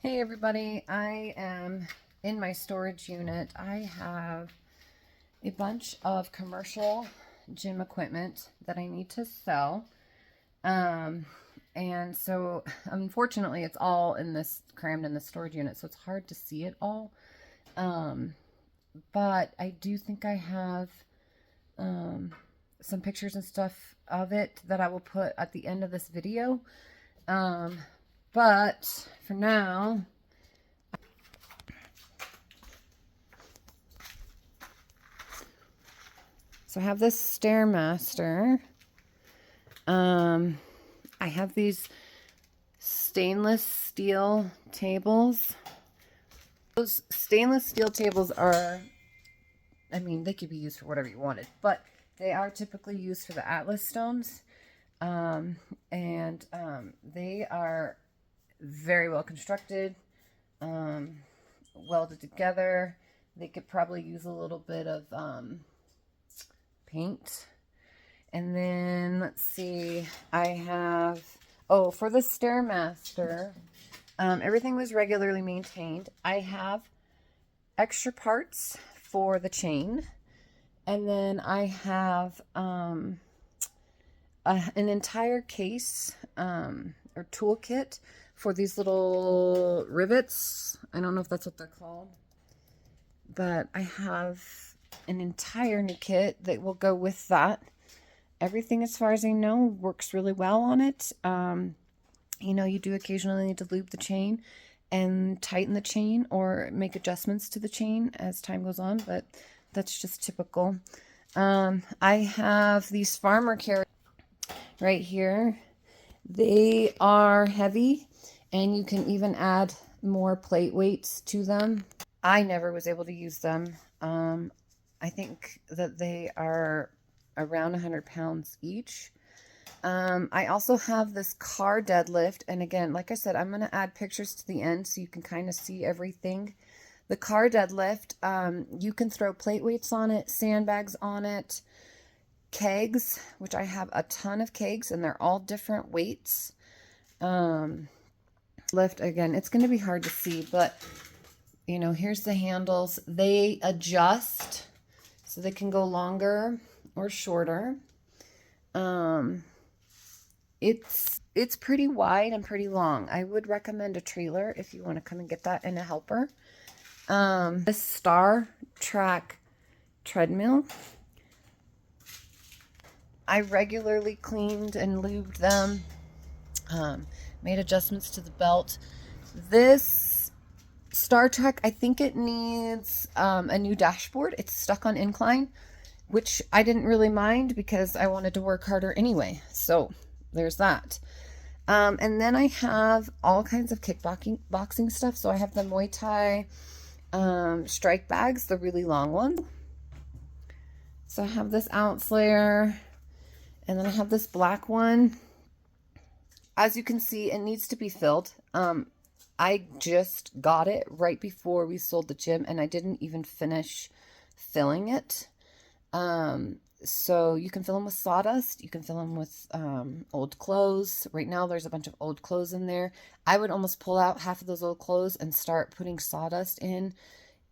Hey everybody, I am in my storage unit. I have a bunch of commercial gym equipment that I need to sell. Um, and so unfortunately it's all crammed in the storage unit, so it's hard to see it all. Um, but I do think I have some pictures and stuff of it that I will put at the end of this video. But for now, so I have this Stairmaster. I have these stainless steel tables. Those stainless steel tables are, I mean, they could be used for whatever you wanted, but they are typically used for the Atlas stones. They are very well constructed, welded together. They could probably use a little bit of paint. And then let's see, I have, for the Stairmaster, everything was regularly maintained. I have extra parts for the chain. And then I have an entire case or toolkit for these little rivets. I don't know if that's what they're called, but I have an entire new kit that will go with that. Everything, as far as I know, works really well on it. You do occasionally need to lube the chain and tighten the chain or make adjustments to the chain as time goes on, but that's just typical. I have these farmer carriers right here. They are heavy, and you can even add more plate weights to them. I never was able to use them. I think that they are around 100 pounds each. I also have this car deadlift, and again, like I said, I'm going to add pictures to the end so you can kind of see everything. The car deadlift, you can throw plate weights on it, sandbags on it, kegs, which I have a ton of kegs, and they're all different weights. Lift, again, it's going to be hard to see, but here's the handles. They adjust so they can go longer or shorter. It's pretty wide and pretty long. I would recommend a trailer if you want to come and get that, and a helper. This Star Track treadmill, I regularly cleaned and lubed them, made adjustments to the belt. This Star Trek, I think it needs a new dashboard. It's stuck on incline, which I didn't really mind because I wanted to work harder anyway. So there's that. And then I have all kinds of kickboxing stuff. So I have the Muay Thai strike bags, the really long ones. So I have this ounce layer, and then I have this black one. As you can see, it needs to be filled. I just got it right before we sold the gym, and I didn't even finish filling it. So you can fill them with sawdust. You can fill them with old clothes. Right now there's a bunch of old clothes in there. I would almost pull out half of those old clothes and start putting sawdust in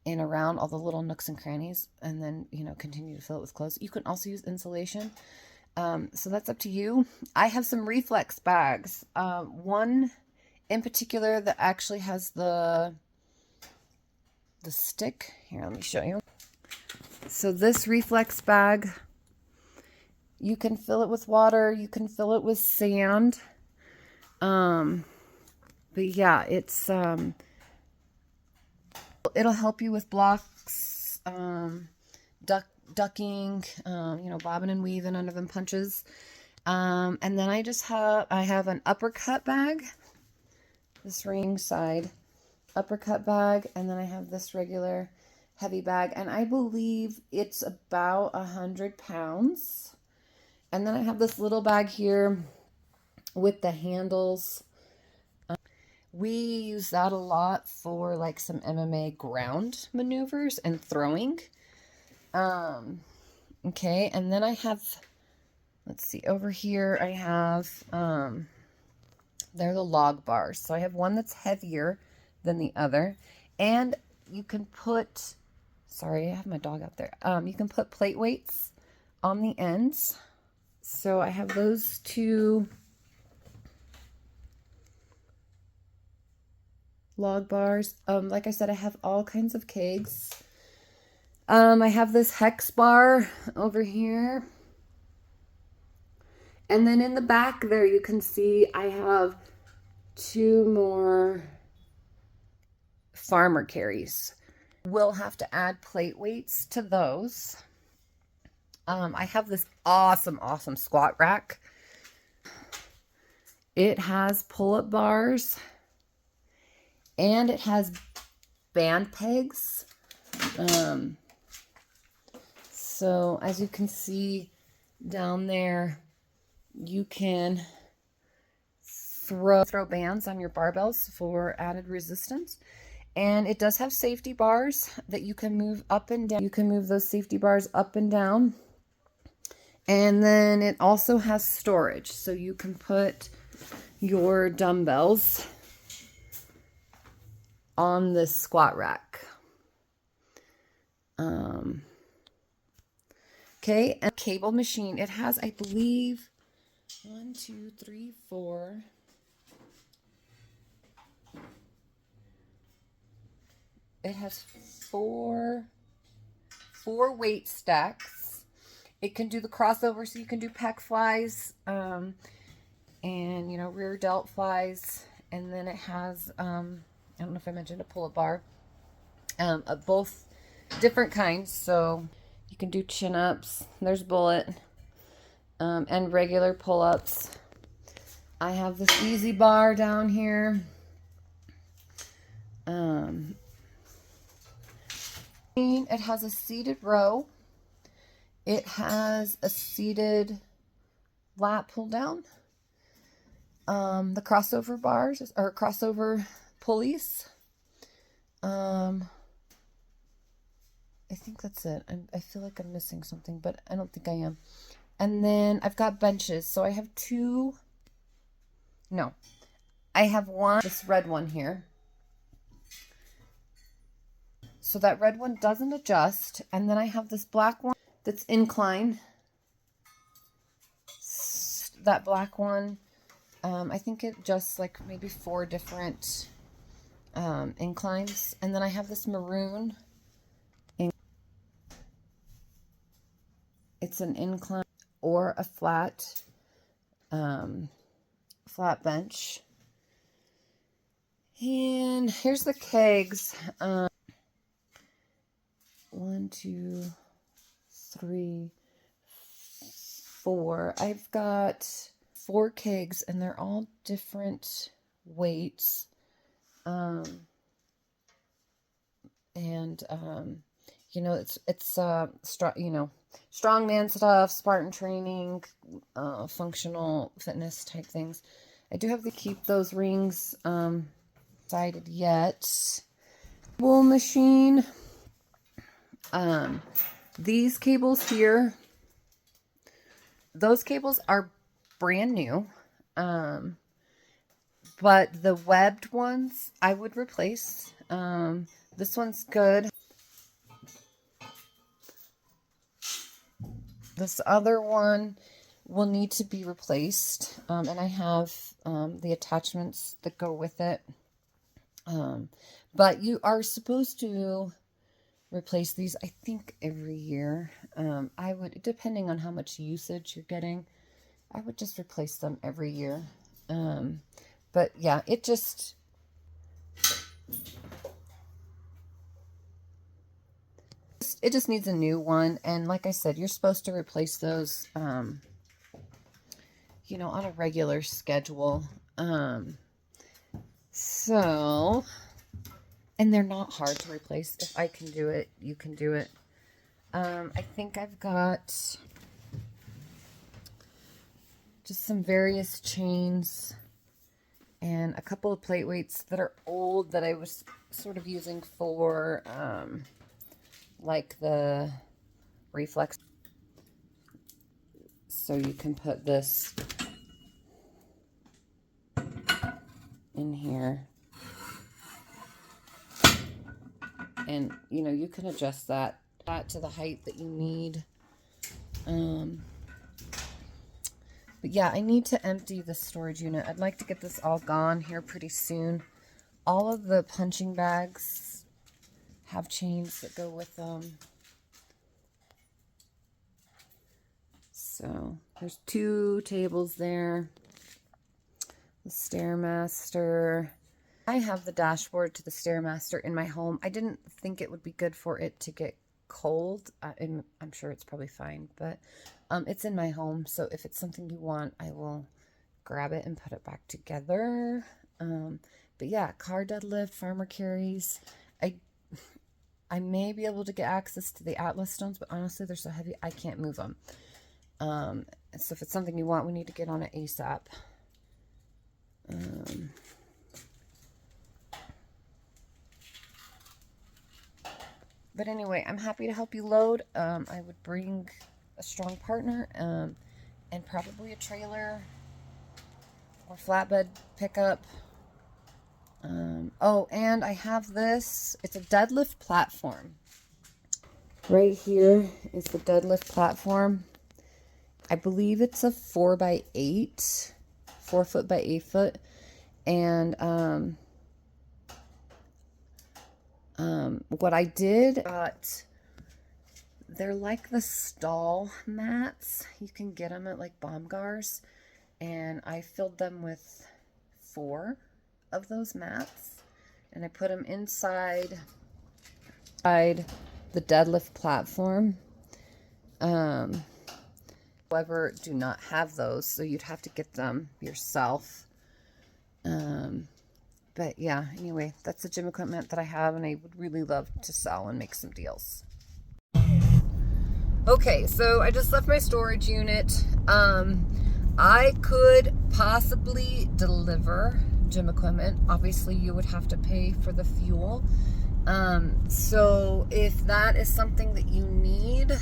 and around all the little nooks and crannies, and then continue to fill it with clothes. You can also use insulation. So that's up to you. I have some reflex bags. One in particular that actually has the stick. Here, let me show you. So this reflex bag, you can fill it with water, you can fill it with sand. But yeah, it's it'll help you with blocks, ducking, bobbing and weaving under them punches. And then I have an uppercut bag, this ring side uppercut bag, and then I have this regular heavy bag, and I believe it's about 100 pounds. And then I have this little bag here with the handles. We use that a lot for like some MMA ground maneuvers and throwing. Okay, and then I have, let's see, over here I have, they're the log bars. So I have one that's heavier than the other. And you can put, sorry, I have my dog out there. You can put plate weights on the ends. So I have those two log bars. Like I said, I have all kinds of kegs. I have this hex bar over here. And then in the back there, you can see I have two more farmer carries. We'll have to add plate weights to those. I have this awesome squat rack. It has pull-up bars and it has band pegs. So as you can see down there, you can throw bands on your barbells for added resistance. And it does have safety bars that you can move up and down. You can move those safety bars up and down. And then it also has storage. So you can put your dumbbells on the squat rack. Okay, and cable machine. It has, I believe, 1, 2, 3, 4. It has four weight stacks. It can do the crossover, so you can do pec flies, and you know, rear delt flies. And then it has, I don't know if I mentioned a pull-up bar, of both different kinds. So you can do chin-ups. There's bullet, and regular pull-ups. I have this easy bar down here. It has a seated row. It has a seated lat pull down. The crossover bars or crossover pulleys. I think that's it. I feel like I'm missing something, but I don't think I am. And then I've got benches. So I have two. No, I have one, this red one here. So that red one doesn't adjust. And then I have this black one that's incline. That black one, I think it adjusts like maybe 4 different inclines. And then I have this maroon. It's an incline or a flat bench. And here's the kegs. 1, 2, 3, 4. I've got 4 kegs and they're all different weights. You know, it's strong, you know, strongman stuff, Spartan training, functional fitness type things. I do have to keep those rings decided yet. Wool machine. These cables here, those cables are brand new. But the webbed ones I would replace. This one's good. This other one will need to be replaced. And I have the attachments that go with it. But you are supposed to replace these, I think, every year. I would, depending on how much usage you're getting, I would just replace them every year. But yeah, it just needs a new one. And like I said, you're supposed to replace those, you know, on a regular schedule. So, and they're not hard to replace. If I can do it, you can do it. I think I've got just some various chains and a couple of plate weights that are old that I was sort of using for, like the reflex. So you can put this in here. And, you know, you can adjust that to the height that you need. But yeah, I need to empty the storage unit. I'd like to get this all gone here pretty soon. All of the punching bags have chains that go with them. So there's 2 tables there. The Stairmaster. I have the dashboard to the Stairmaster in my home. I didn't think it would be good for it to get cold. I'm sure it's probably fine, but it's in my home. So if it's something you want, I will grab it and put it back together. But yeah, car deadlift, farmer carries. I may be able to get access to the Atlas stones, but honestly, they're so heavy, I can't move them. So if it's something you want, we need to get on it ASAP. But anyway, I'm happy to help you load. I would bring a strong partner, and probably a trailer or flatbed pickup. Oh, and I have this. It's a deadlift platform. Right here is the deadlift platform. I believe it's a 4x8, 4 foot by 8 foot. And what I did, they're like the stall mats. You can get them at like Baumgar's, and I filled them with 4 of those mats, and I put them inside the deadlift platform. However, do not have those, so you'd have to get them yourself. But yeah, anyway, that's the gym equipment that I have, and I would really love to sell and make some deals. Okay, so I just left my storage unit. I could possibly deliver gym equipment. Obviously, you would have to pay for the fuel. So if that is something that you need,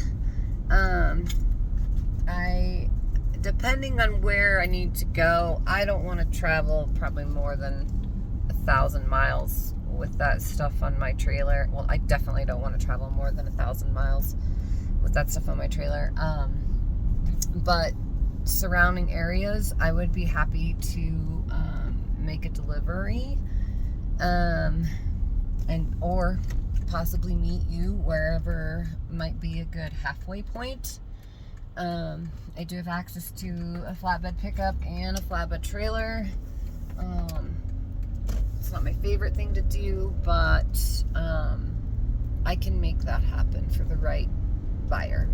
depending on where I need to go, I don't want to travel probably more than 1,000 miles with that stuff on my trailer. Well, I definitely don't want to travel more than 1,000 miles with that stuff on my trailer. But surrounding areas, I would be happy to make a delivery, or possibly meet you wherever might be a good halfway point. I do have access to a flatbed pickup and a flatbed trailer. It's not my favorite thing to do, but I can make that happen for the right buyer.